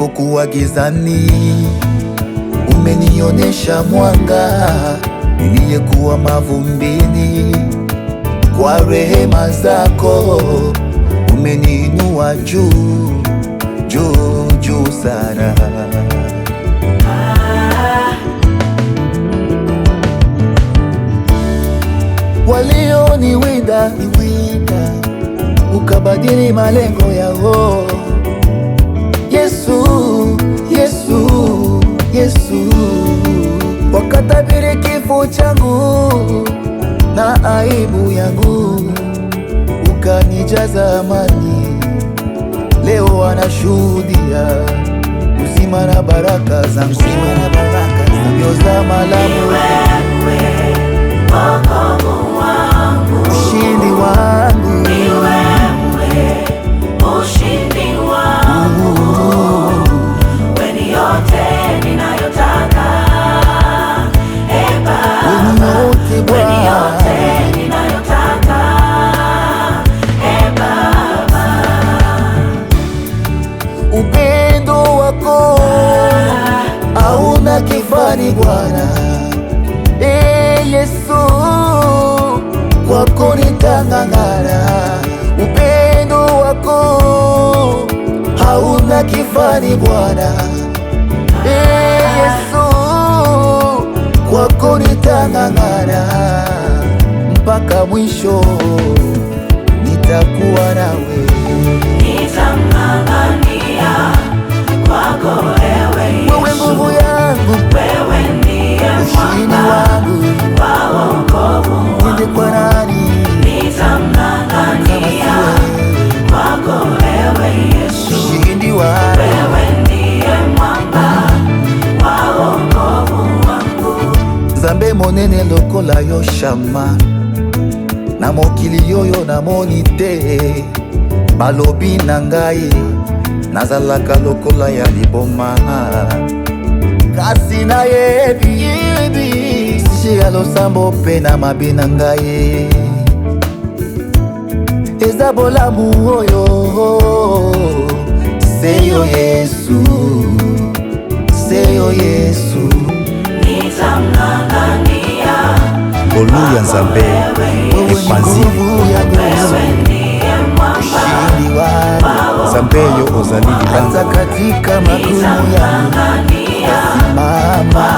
nilipokuwa gizani, umenionesha mwanga. Niliyekuwa mavumbini, kwa rehema zako umeniinua juu juu juu sana. Walioniwinda ukabadili malengo yao. Yesu, Yesu, Yesu, wakatabiri kifo changu na aibu yangu, ukanijaza amani. Leo wanashuhudia uzima na baraka zangu, za malamu, wokovu wangu, ushindi wangu, ni wewe, ushindi wangu, wewe ni yote ninayotaka. Wewe ni yote ninayotaka. Baba, upendo wako hauna kifani Bwana. Yesu, kwako nitang'ang'ana. Upendo wako hauna kifani Bwana. Yesu, kwako nitang'ang'ana mpaka mwisho, nitakuwa nawe. nitamng'ang'ania kwako wewe Wewe nguvu yangu, wewe ndiye ushindi wangu, wa wokovu. niende kwa nani Nitamng'ang'ania kwako wewe Yesu, ushindi wangu. wewe ndiye mwamba wa wokovu wangu. Nzambe monene lokola yo shama, na mokili yoyo namoni te. Balobi na ngai nazalaka lokola ya liboma, kasi nayebi si ya losambo mpe na mabe na ngai. Eza bolamu oyo seyo Yesu, seyo Yesu. Nitamng'ang'ania Oluya Nzambe epanzi wewe ndiye mwamba ushindi wangu, Nzambe yo ozali hata libanga. katika magumu yangu nitamng'ang'ania mama.